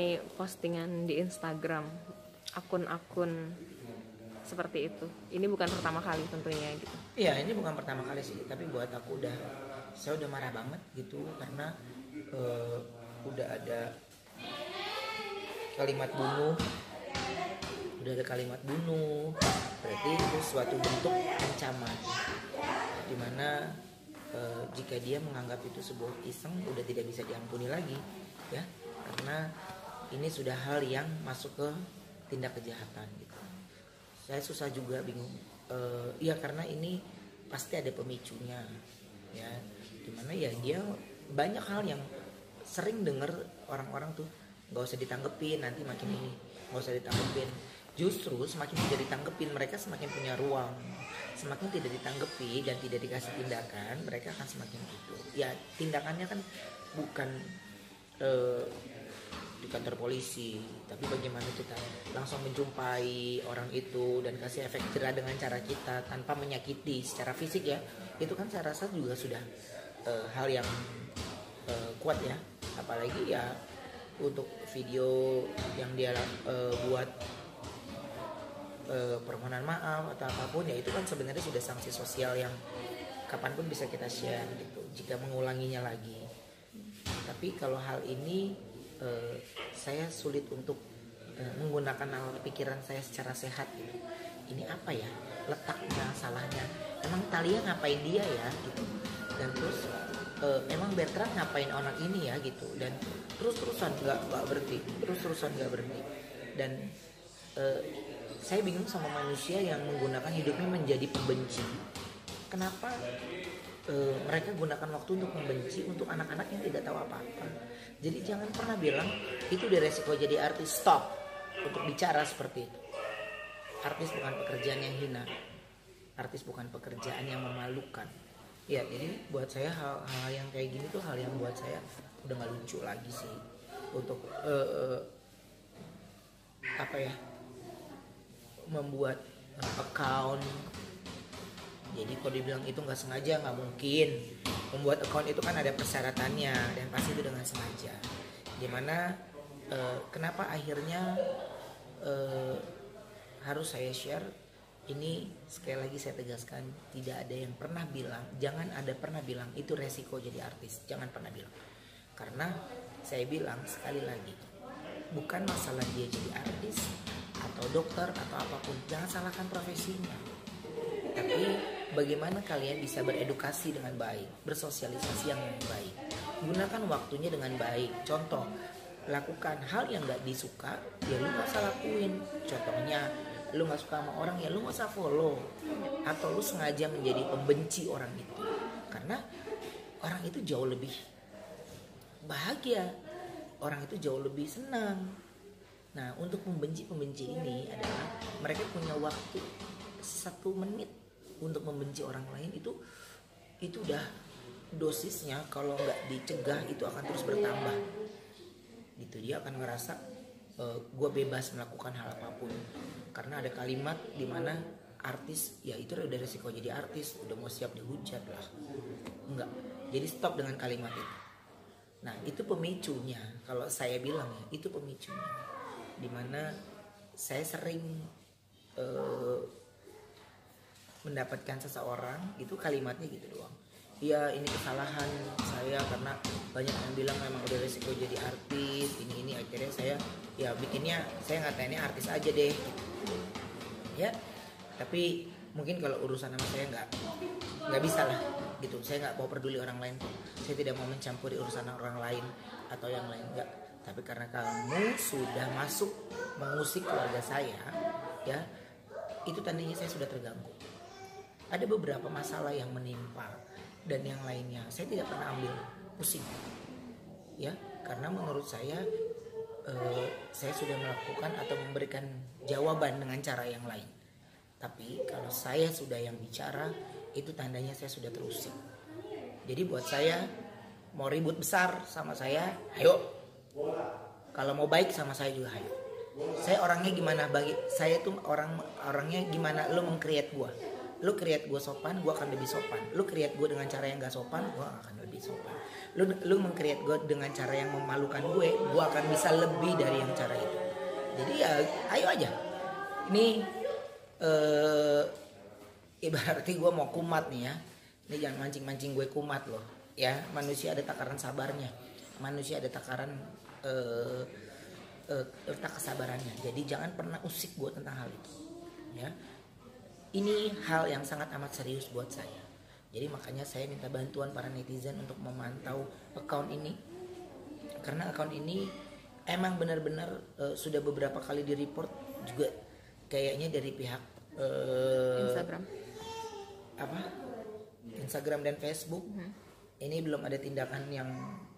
meramai postingan di Instagram akun-akun seperti itu. Ini bukan pertama kali tentunya gitu. Iya, ini bukan pertama kali sih, tapi buat aku saya udah marah banget gitu karena udah ada kalimat bunuh, berarti itu suatu bentuk ancaman, dimana jika dia menganggap itu sebuah iseng udah tidak bisa diampuni lagi ya, karena ini sudah hal yang masuk ke tindak kejahatan gitu. Saya susah juga bingung, ya karena ini pasti ada pemicunya ya, dimana ya dia banyak hal yang sering dengar orang-orang tuh nggak usah ditanggepin, nanti makin ini nggak usah ditanggepin. Justru semakin tidak ditanggepin mereka semakin punya ruang, semakin tidak ditanggepi dan tidak dikasih tindakan mereka akan semakin gitu ya. Tindakannya kan bukan di kantor polisi, tapi bagaimana kita langsung menjumpai orang itu dan kasih efek jerah dengan cara kita tanpa menyakiti secara fisik ya, itu kan saya rasa juga sudah hal yang kuat ya. Apalagi ya untuk video yang dia buat permohonan maaf atau apapun ya, itu kan sebenarnya sudah sanksi sosial yang kapanpun bisa kita share gitu jika mengulanginya lagi. Tapi kalau hal ini saya sulit untuk menggunakan nalar pikiran saya secara sehat gitu. Ini apa ya letaknya, salahnya, emang Talia ngapain dia ya gitu, dan terus emang Bertrand ngapain anak ini ya gitu, dan terus-terusan nggak berhenti, dan saya bingung sama manusia yang menggunakan hidupnya menjadi pembenci. Kenapa mereka gunakan waktu untuk membenci untuk anak-anak yang tidak tahu apa-apa? Jadi jangan pernah bilang itu udah resiko jadi artis. Stop untuk bicara seperti itu. Artis bukan pekerjaan yang hina, artis bukan pekerjaan yang memalukan. Ya, jadi buat saya hal-hal yang kayak gini tuh hal yang buat saya udah gak lucu lagi sih untuk apa ya, membuat account. Jadi kalau dibilang itu nggak sengaja, nggak mungkin. Membuat account itu kan ada persyaratannya dan pasti itu dengan sengaja. Dimana kenapa akhirnya harus saya share ini, sekali lagi saya tegaskan, tidak ada yang pernah bilang, jangan ada pernah bilang itu resiko jadi artis, jangan pernah bilang. Karena saya bilang sekali lagi, bukan masalah dia jadi artis atau dokter atau apapun, jangan salahkan profesinya, tapi bagaimana kalian bisa beredukasi dengan baik, bersosialisasi yang baik, gunakan waktunya dengan baik. Contoh, lakukan hal yang gak disuka ya lu gak usah lakuin. Contohnya lu gak suka sama orang ya lu gak usah follow, atau lu sengaja menjadi pembenci orang itu, karena orang itu jauh lebih bahagia, orang itu jauh lebih senang. Nah, untuk pembenci ini adalah mereka punya waktu 1 menit untuk membenci orang lain. Itu udah dosisnya, kalau nggak dicegah itu akan terus bertambah. Gitu, dia akan ngerasa gue bebas melakukan hal apapun. Karena ada kalimat di mana artis ya itu udah resiko jadi artis, udah mau siap dihujat lah. Enggak. Jadi stop dengan kalimat itu. Nah, itu pemicunya. Kalau saya bilang ya, itu pemicunya. Dimana saya sering mendapatkan seseorang itu kalimatnya gitu doang. Ya ini kesalahan saya karena banyak yang bilang memang udah resiko jadi artis ini akhirnya saya ya bikinnya, saya ngatainnya artis aja deh gitu. Ya, tapi mungkin kalau urusan sama saya nggak bisa lah gitu. Saya nggak mau peduli orang lain, saya tidak mau mencampuri urusan orang lain atau yang lain, enggak. Tapi karena kamu sudah masuk mengusik keluarga saya, ya itu tandanya saya sudah terganggu. Ada beberapa masalah yang menimpa dan yang lainnya saya tidak pernah ambil pusing, ya karena menurut saya sudah melakukan atau memberikan jawaban dengan cara yang lain. Tapi kalau saya sudah yang bicara, itu tandanya saya sudah terusik. Jadi buat saya, mau ribut besar sama saya, ayo. Kalau mau baik sama saya juga, ayo. Saya orangnya gimana, bagi saya tuh orangnya gimana lo meng-create gua. Lu create gue sopan, gue akan lebih sopan. Lu create gue dengan cara yang gak sopan, gue akan lebih sopan. Lu meng-create gue dengan cara yang memalukan gue akan bisa lebih dari yang cara itu. Jadi ya ayo aja. Ini ibaratnya gue mau kumat nih ya. Ini jangan mancing-mancing gue kumat loh. Ya, manusia ada takaran sabarnya. Manusia ada takaran letak kesabarannya. Jadi jangan pernah usik gue tentang hal itu. Ya. Ini hal yang sangat amat serius buat saya. Jadi makanya saya minta bantuan para netizen untuk memantau account ini. Karena account ini emang benar-benar sudah beberapa kali di-report juga kayaknya dari pihak Instagram dan Facebook. Ini belum ada tindakan yang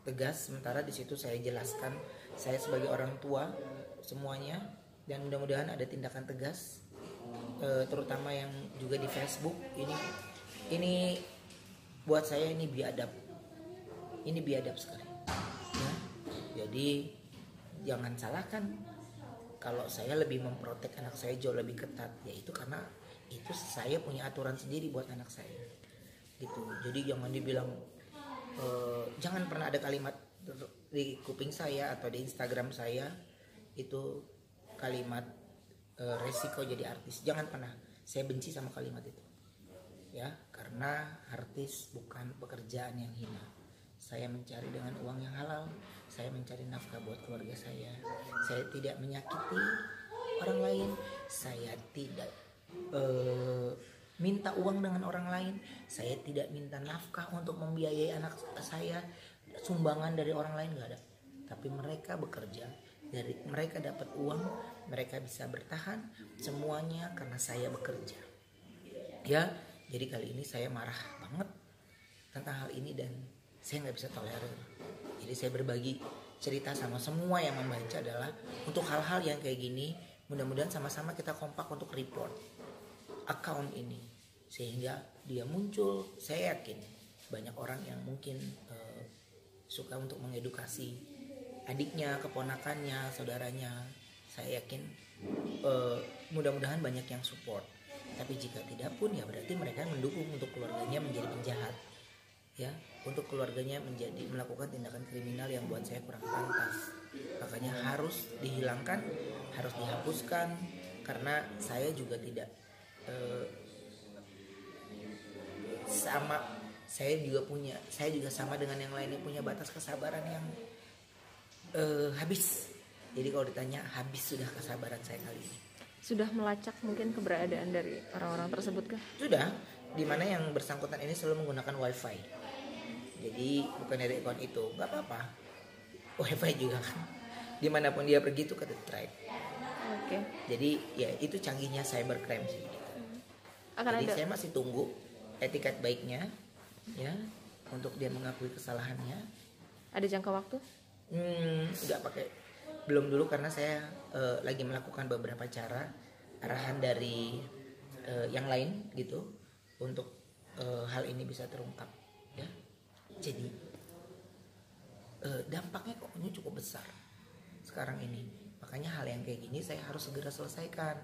tegas. Sementara di situ saya jelaskan saya sebagai orang tua semuanya, dan mudah-mudahan ada tindakan tegas, terutama yang juga di Facebook. Ini buat saya ini biadab sekali ya. Jadi jangan salahkan kalau saya lebih memprotek anak saya jauh lebih ketat, yaitu karena itu saya punya aturan sendiri buat anak saya gitu. Jadi jangan dibilang jangan pernah ada kalimat di kuping saya atau di Instagram saya itu kalimat resiko jadi artis. Jangan pernah. Saya benci sama kalimat itu ya, karena artis bukan pekerjaan yang hina. Saya mencari dengan uang yang halal, saya mencari nafkah buat keluarga saya tidak menyakiti orang lain, saya tidak minta uang dengan orang lain, saya tidak minta nafkah untuk membiayai anak saya, sumbangan dari orang lain nggak ada. Tapi mereka bekerja, dari mereka dapat uang, mereka bisa bertahan, semuanya karena saya bekerja ya. Jadi kali ini saya marah banget tentang hal ini dan saya nggak bisa tolerir. Jadi saya berbagi cerita sama semua yang membaca adalah untuk hal-hal yang kayak gini, mudah-mudahan sama-sama kita kompak untuk report account ini sehingga dia muncul. Saya yakin banyak orang yang mungkin suka untuk mengedukasi adiknya, keponakannya, saudaranya. Saya yakin mudah-mudahan banyak yang support. Tapi jika tidak pun ya berarti mereka mendukung untuk keluarganya menjadi penjahat ya, untuk keluarganya melakukan tindakan kriminal yang buat saya kurang pantas. Makanya harus dihilangkan, harus dihapuskan, karena saya juga tidak saya juga sama dengan yang lainnya punya batas kesabaran yang habis. Jadi kalau ditanya habis sudah kesabaran saya kali ini. Sudah melacak mungkin keberadaan dari orang-orang tersebut kah? Sudah, dimana yang bersangkutan ini selalu menggunakan wifi. Jadi bukan dari akun itu, nggak apa-apa. Wifi juga kan. Dimanapun dia pergi itu ke track. Oke. Jadi ya itu canggihnya cybercrime sih. Gitu. Jadi saya masih tunggu etikat baiknya, ya, untuk dia mengakui kesalahannya. Ada jangka waktu? Nggak pakai. Belum dulu karena saya lagi melakukan beberapa cara arahan dari yang lain gitu untuk hal ini bisa terungkap ya. Jadi dampaknya kok ini cukup besar sekarang ini. Makanya hal yang kayak gini saya harus segera selesaikan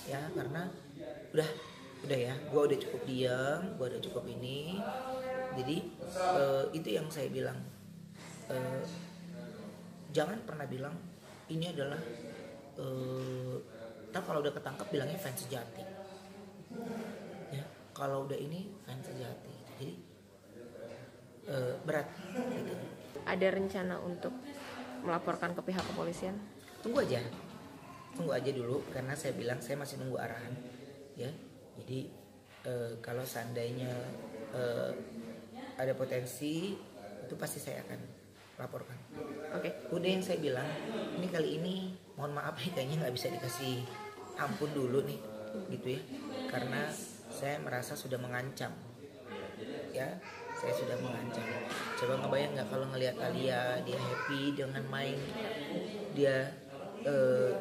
ya, karena udah ya, gue udah cukup diam, gue udah cukup ini. Jadi itu yang saya bilang, jangan pernah bilang ini adalah kalau udah ketangkap bilangnya fans sejati ya, kalau udah ini fans sejati. Jadi berat gitu. Ada rencana untuk melaporkan ke pihak kepolisian? Tunggu aja dulu, karena saya bilang saya masih nunggu arahan ya. Jadi kalau seandainya ada potensi itu pasti saya akan laporkan. Oke. Udah yang saya bilang, ini kali ini mohon maaf ya, kayaknya nggak bisa dikasih ampun dulu nih gitu ya, karena saya merasa sudah mengancam ya. Saya sudah mengancam. Coba ngebayang nggak kalau ngelihat Alia dia happy dengan main, dia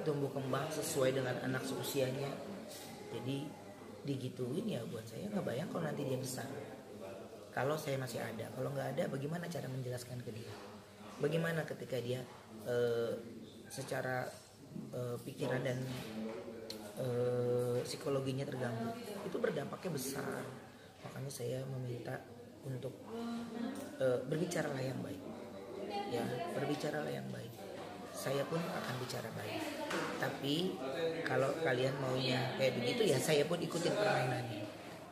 tumbuh kembang sesuai dengan anak seusianya. Jadi digituin ya, buat saya ngebayang kalau nanti dia besar. Kalau saya masih ada, kalau nggak ada, bagaimana cara menjelaskan ke dia? Bagaimana ketika dia secara pikiran dan psikologinya terganggu, itu berdampaknya besar. Makanya saya meminta untuk berbicaralah yang baik, ya berbicaralah yang baik. Saya pun akan bicara baik. Tapi kalau kalian maunya kayak begitu ya saya pun ikutin permainannya.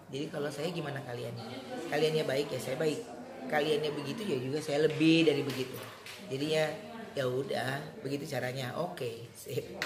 Jadi kalau saya gimana kaliannya? Kaliannya baik ya saya baik. Kaliannya begitu ya juga saya lebih dari begitu. Jadinya ya udah begitu caranya. Oke, sip.